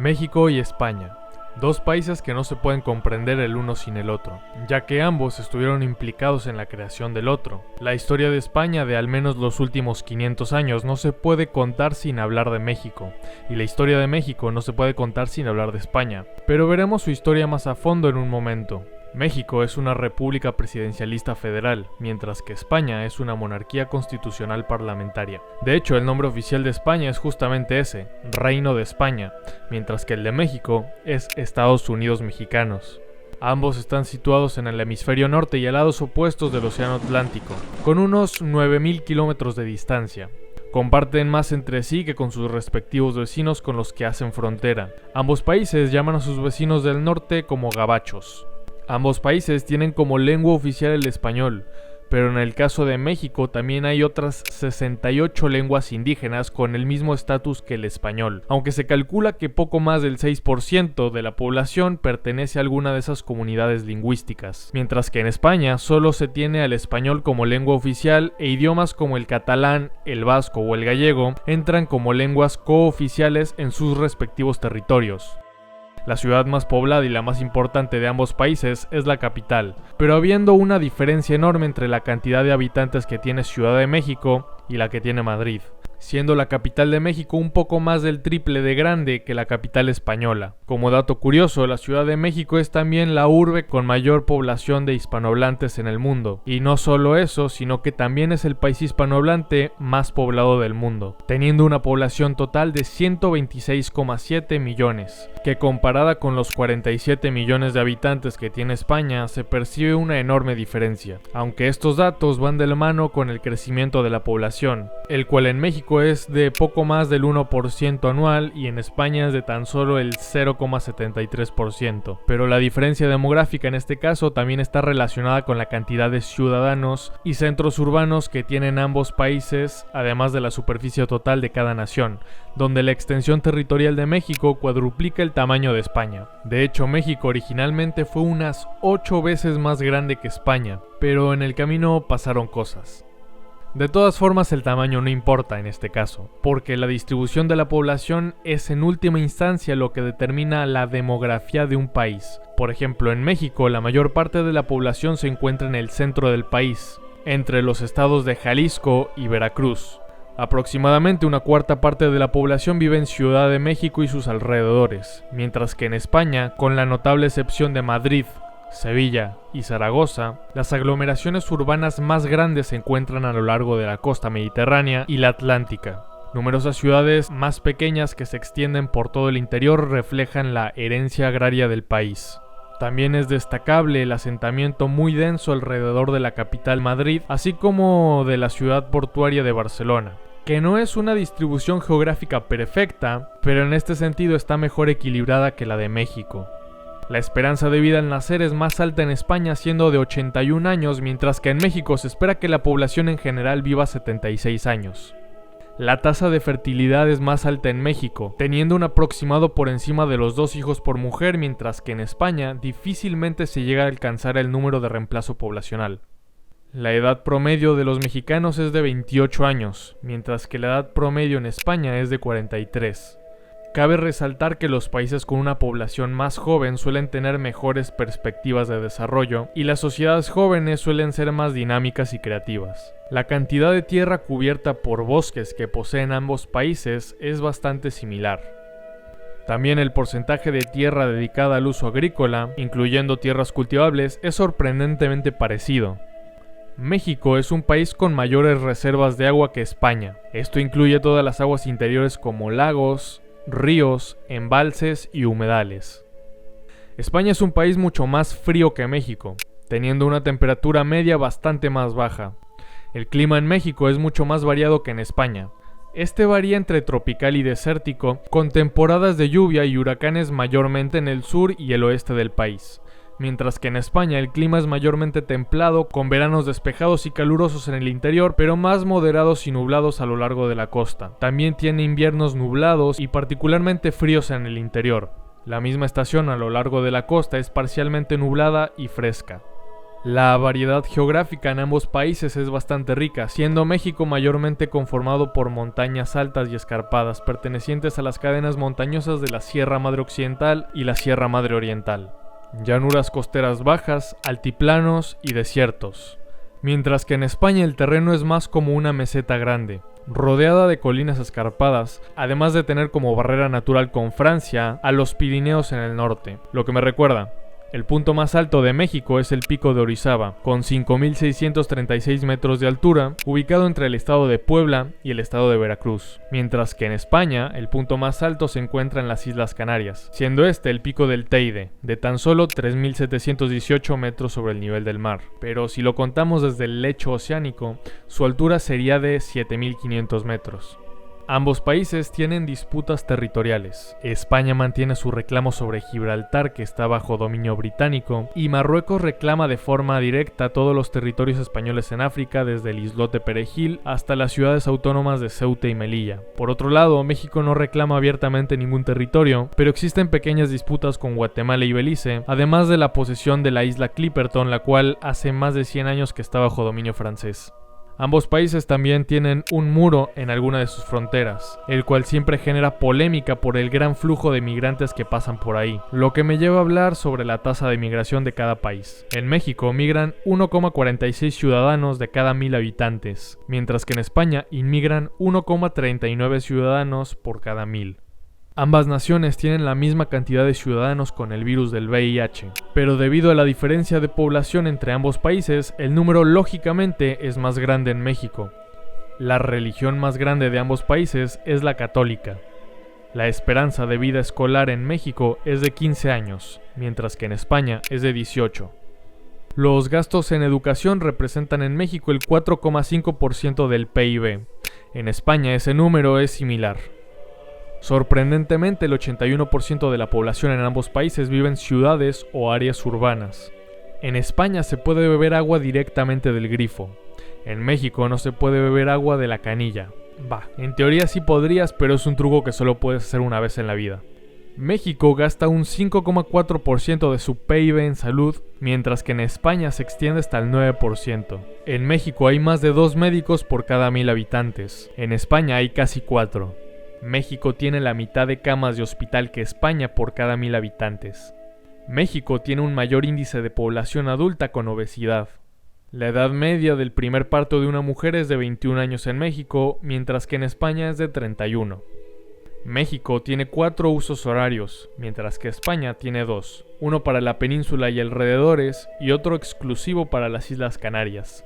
México y España, dos países que no se pueden comprender el uno sin el otro, ya que ambos estuvieron implicados en la creación del otro. La historia de España de al menos los últimos 500 años no se puede contar sin hablar de México, y la historia de México no se puede contar sin hablar de España, pero veremos su historia más a fondo en un momento. México es una república presidencialista federal, mientras que España es una monarquía constitucional parlamentaria. De hecho, el nombre oficial de España es justamente ese, Reino de España, mientras que el de México es Estados Unidos Mexicanos. Ambos están situados en el hemisferio norte y a lados opuestos del Océano Atlántico, con unos 9.000 kilómetros de distancia. Comparten más entre sí que con sus respectivos vecinos con los que hacen frontera. Ambos países llaman a sus vecinos del norte como gabachos. Ambos países tienen como lengua oficial el español, pero en el caso de México también hay otras 68 lenguas indígenas con el mismo estatus que el español, aunque se calcula que poco más del 6% de la población pertenece a alguna de esas comunidades lingüísticas, mientras que en España solo se tiene al español como lengua oficial e idiomas como el catalán, el vasco o el gallego entran como lenguas cooficiales en sus respectivos territorios. La ciudad más poblada y la más importante de ambos países es la capital, pero habiendo una diferencia enorme entre la cantidad de habitantes que tiene Ciudad de México y la que tiene Madrid, siendo la capital de México un poco más del triple de grande que la capital española. Como dato curioso, la Ciudad de México es también la urbe con mayor población de hispanohablantes en el mundo, y no solo eso, sino que también es el país hispanohablante más poblado del mundo, teniendo una población total de 126,7 millones, que comparada con los 47 millones de habitantes que tiene España, se percibe una enorme diferencia, aunque estos datos van de la mano con el crecimiento de la población, el cual en México es de poco más del 1% anual y en España es de tan solo el 0,73%. Pero la diferencia demográfica en este caso también está relacionada con la cantidad de ciudadanos y centros urbanos que tienen ambos países, además de la superficie total de cada nación, donde la extensión territorial de México cuadruplica el tamaño de España. De hecho, México originalmente fue unas 8 veces más grande que España, pero en el camino pasaron cosas. De todas formas, el tamaño no importa en este caso, porque la distribución de la población es en última instancia lo que determina la demografía de un país. Por ejemplo, en México, la mayor parte de la población se encuentra en el centro del país, entre los estados de Jalisco y Veracruz. Aproximadamente una cuarta parte de la población vive en Ciudad de México y sus alrededores, mientras que en España, con la notable excepción de Madrid, Sevilla y Zaragoza, las aglomeraciones urbanas más grandes se encuentran a lo largo de la costa mediterránea y la atlántica. Numerosas ciudades más pequeñas que se extienden por todo el interior reflejan la herencia agraria del país. También es destacable el asentamiento muy denso alrededor de la capital Madrid, así como de la ciudad portuaria de Barcelona, que no es una distribución geográfica perfecta, pero en este sentido está mejor equilibrada que la de México. La esperanza de vida al nacer es más alta en España, siendo de 81 años, mientras que en México se espera que la población en general viva 76 años. La tasa de fertilidad es más alta en México, teniendo un aproximado por encima de los 2 hijos por mujer, mientras que en España difícilmente se llega a alcanzar el número de reemplazo poblacional. La edad promedio de los mexicanos es de 28 años, mientras que la edad promedio en España es de 43. Cabe resaltar que los países con una población más joven suelen tener mejores perspectivas de desarrollo y las sociedades jóvenes suelen ser más dinámicas y creativas. La cantidad de tierra cubierta por bosques que poseen ambos países es bastante similar. También el porcentaje de tierra dedicada al uso agrícola, incluyendo tierras cultivables, es sorprendentemente parecido. México es un país con mayores reservas de agua que España. Esto incluye todas las aguas interiores como lagos, ríos, embalses y humedales. España es un país mucho más frío que México, teniendo una temperatura media bastante más baja. El clima en México es mucho más variado que en España. Este varía entre tropical y desértico, con temporadas de lluvia y huracanes mayormente en el sur y el oeste del país. Mientras que en España el clima es mayormente templado, con veranos despejados y calurosos en el interior, pero más moderados y nublados a lo largo de la costa. También tiene inviernos nublados y particularmente fríos en el interior. La misma estación a lo largo de la costa es parcialmente nublada y fresca. La variedad geográfica en ambos países es bastante rica, siendo México mayormente conformado por montañas altas y escarpadas pertenecientes a las cadenas montañosas de la Sierra Madre Occidental y la Sierra Madre Oriental, llanuras costeras bajas, altiplanos y desiertos, mientras que en España el terreno es más como una meseta grande, rodeada de colinas escarpadas, además de tener como barrera natural con Francia a los Pirineos en el norte, lo que me recuerda. El punto más alto de México es el Pico de Orizaba, con 5.636 metros de altura, ubicado entre el estado de Puebla y el estado de Veracruz, mientras que en España el punto más alto se encuentra en las Islas Canarias, siendo este el Pico del Teide, de tan solo 3.718 metros sobre el nivel del mar. Pero si lo contamos desde el lecho oceánico, su altura sería de 7.500 metros. Ambos países tienen disputas territoriales. España mantiene su reclamo sobre Gibraltar, que está bajo dominio británico, y Marruecos reclama de forma directa todos los territorios españoles en África, desde el islote Perejil hasta las ciudades autónomas de Ceuta y Melilla. Por otro lado, México no reclama abiertamente ningún territorio, pero existen pequeñas disputas con Guatemala y Belice, además de la posesión de la isla Clipperton, la cual hace más de 100 años que está bajo dominio francés. Ambos países también tienen un muro en alguna de sus fronteras, el cual siempre genera polémica por el gran flujo de migrantes que pasan por ahí, lo que me lleva a hablar sobre la tasa de migración de cada país. En México migran 1,46 ciudadanos de cada 1.000 habitantes, mientras que en España inmigran 1,39 ciudadanos por cada 1.000. Ambas naciones tienen la misma cantidad de ciudadanos con el virus del VIH, pero debido a la diferencia de población entre ambos países, el número lógicamente es más grande en México. La religión más grande de ambos países es la católica. La esperanza de vida escolar en México es de 15 años, mientras que en España es de 18. Los gastos en educación representan en México el 4,5% del PIB. En España ese número es similar. Sorprendentemente, el 81% de la población en ambos países vive en ciudades o áreas urbanas. En España se puede beber agua directamente del grifo. En México no se puede beber agua de la canilla. En teoría sí podrías, pero es un truco que solo puedes hacer una vez en la vida. México gasta un 5,4% de su PIB en salud, mientras que en España se extiende hasta el 9%. En México hay más de 2 médicos por cada 1.000 habitantes. En España hay casi 4. México tiene la mitad de camas de hospital que España por cada 1.000 habitantes. México tiene un mayor índice de población adulta con obesidad. La edad media del primer parto de una mujer es de 21 años en México, mientras que en España es de 31. México tiene 4 usos horarios, mientras que España tiene 2, uno para la península y alrededores y otro exclusivo para las Islas Canarias.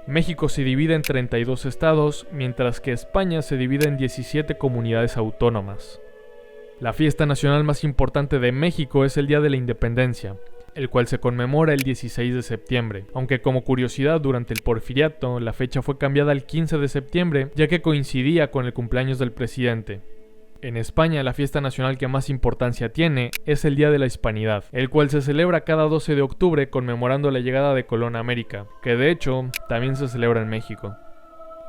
México se divide en 32 estados, mientras que España se divide en 17 comunidades autónomas. La fiesta nacional más importante de México es el Día de la Independencia, el cual se conmemora el 16 de septiembre, aunque como curiosidad durante el Porfiriato la fecha fue cambiada al 15 de septiembre ya que coincidía con el cumpleaños del presidente. En España, la fiesta nacional que más importancia tiene es el Día de la Hispanidad, el cual se celebra cada 12 de octubre conmemorando la llegada de Colón a América, que de hecho también se celebra en México.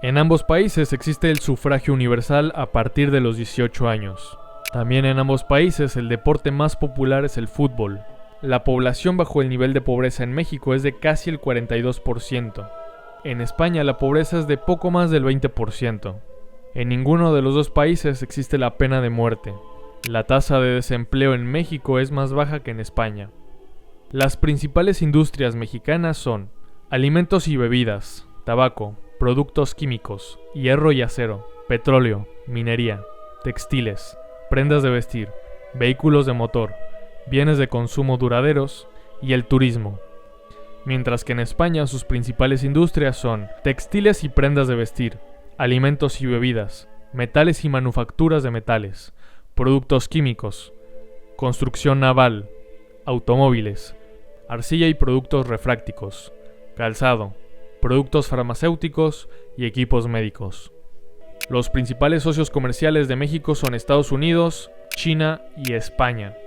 En ambos países existe el sufragio universal a partir de los 18 años. También en ambos países el deporte más popular es el fútbol. La población bajo el nivel de pobreza en México es de casi el 42%. En España la pobreza es de poco más del 20%. En ninguno de los dos países existe la pena de muerte. La tasa de desempleo en México es más baja que en España. Las principales industrias mexicanas son alimentos y bebidas, tabaco, productos químicos, hierro y acero, petróleo, minería, textiles, prendas de vestir, vehículos de motor, bienes de consumo duraderos y el turismo. Mientras que en España sus principales industrias son textiles y prendas de vestir, alimentos y bebidas, metales y manufacturas de metales, productos químicos, construcción naval, automóviles, arcilla y productos refrácticos, calzado, productos farmacéuticos y equipos médicos. Los principales socios comerciales de México son Estados Unidos, China y España,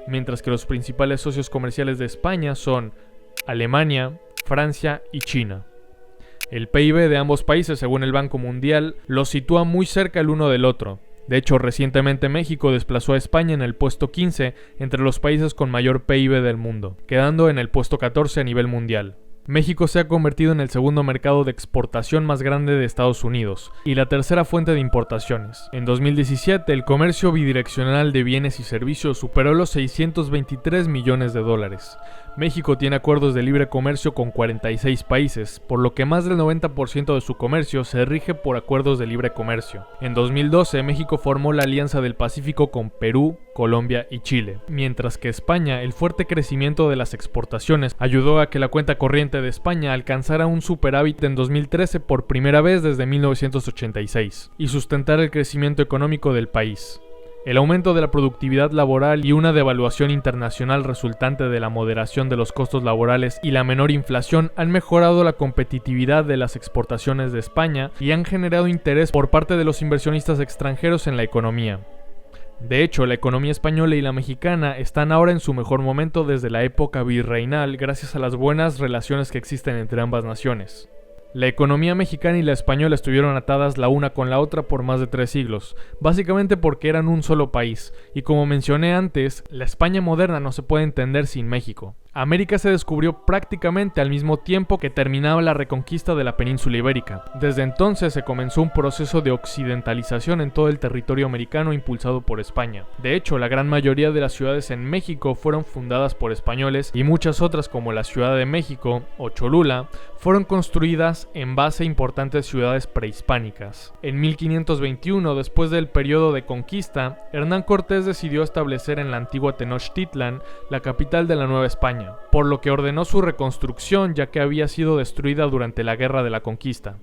mientras que los principales socios comerciales de España son Alemania, Francia y China. El PIB de ambos países, según el Banco Mundial, los sitúa muy cerca el uno del otro. De hecho, recientemente México desplazó a España en el puesto 15 entre los países con mayor PIB del mundo, quedando en el puesto 14 a nivel mundial. México se ha convertido en el segundo mercado de exportación más grande de Estados Unidos y la tercera fuente de importaciones. En 2017, el comercio bidireccional de bienes y servicios superó los 623 millones de dólares. México tiene acuerdos de libre comercio con 46 países, por lo que más del 90% de su comercio se rige por acuerdos de libre comercio. En 2012, México formó la Alianza del Pacífico con Perú, Colombia y Chile, mientras que España, el fuerte crecimiento de las exportaciones ayudó a que la cuenta corriente de España alcanzara un superávit en 2013 por primera vez desde 1986 y sustentar el crecimiento económico del país. El aumento de la productividad laboral y una devaluación internacional resultante de la moderación de los costos laborales y la menor inflación han mejorado la competitividad de las exportaciones de España y han generado interés por parte de los inversionistas extranjeros en la economía. De hecho, la economía española y la mexicana están ahora en su mejor momento desde la época virreinal gracias a las buenas relaciones que existen entre ambas naciones. La economía mexicana y la española estuvieron atadas la una con la otra por más de 3 siglos, básicamente porque eran un solo país, y como mencioné antes, la España moderna no se puede entender sin México. América se descubrió prácticamente al mismo tiempo que terminaba la reconquista de la península ibérica. Desde entonces se comenzó un proceso de occidentalización en todo el territorio americano impulsado por España. De hecho, la gran mayoría de las ciudades en México fueron fundadas por españoles y muchas otras como la Ciudad de México o Cholula fueron construidas en base a importantes ciudades prehispánicas. En 1521, después del periodo de conquista, Hernán Cortés decidió establecer en la antigua Tenochtitlan la capital de la Nueva España, por lo que ordenó su reconstrucción ya que había sido destruida durante la Guerra de la Conquista.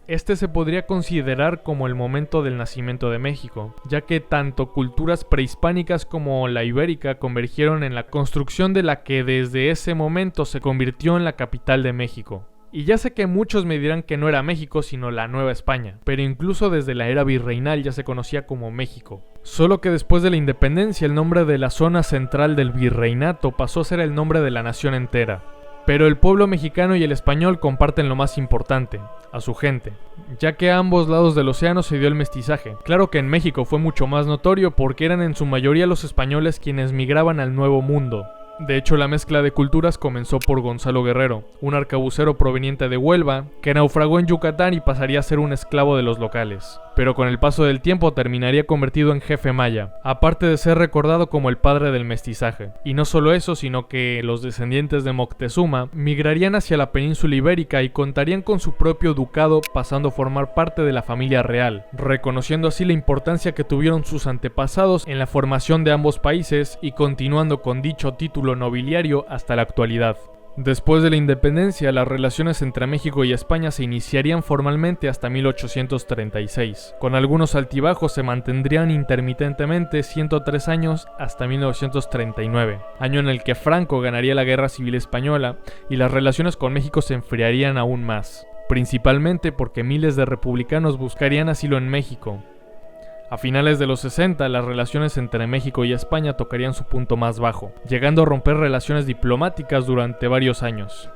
Este se podría considerar como el momento del nacimiento de México, ya que tanto culturas prehispánicas como la ibérica convergieron en la construcción de la que desde ese momento se convirtió en la capital de México. Y ya sé que muchos me dirán que no era México sino la Nueva España, pero incluso desde la era virreinal ya se conocía como México. Solo que después de la independencia el nombre de la zona central del virreinato pasó a ser el nombre de la nación entera. Pero el pueblo mexicano y el español comparten lo más importante, a su gente, ya que a ambos lados del océano se dio el mestizaje. Claro que en México fue mucho más notorio porque eran en su mayoría los españoles quienes migraban al Nuevo Mundo. De hecho, la mezcla de culturas comenzó por Gonzalo Guerrero, un arcabucero proveniente de Huelva, que naufragó en Yucatán y pasaría a ser un esclavo de los locales. Pero con el paso del tiempo terminaría convertido en jefe maya, aparte de ser recordado como el padre del mestizaje. Y no solo eso, sino que los descendientes de Moctezuma migrarían hacia la península ibérica y contarían con su propio ducado, pasando a formar parte de la familia real, reconociendo así la importancia que tuvieron sus antepasados en la formación de ambos países y continuando con dicho título nobiliario hasta la actualidad. Después de la independencia, las relaciones entre México y España se iniciarían formalmente hasta 1836. Con algunos altibajos se mantendrían intermitentemente 103 años hasta 1939, año en el que Franco ganaría la Guerra Civil Española y las relaciones con México se enfriarían aún más, principalmente porque miles de republicanos buscarían asilo en México. A finales de los 60, las relaciones entre México y España tocarían su punto más bajo, llegando a romper relaciones diplomáticas durante varios años,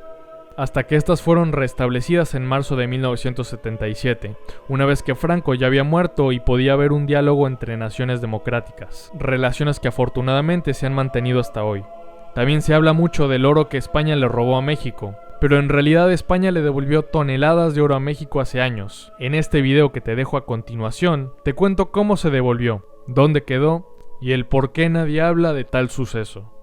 hasta que estas fueron restablecidas en marzo de 1977, una vez que Franco ya había muerto y podía haber un diálogo entre naciones democráticas, relaciones que afortunadamente se han mantenido hasta hoy. También se habla mucho del oro que España le robó a México, pero en realidad España le devolvió toneladas de oro a México hace años. En este video que te dejo a continuación, te cuento cómo se devolvió, dónde quedó y el por qué nadie habla de tal suceso.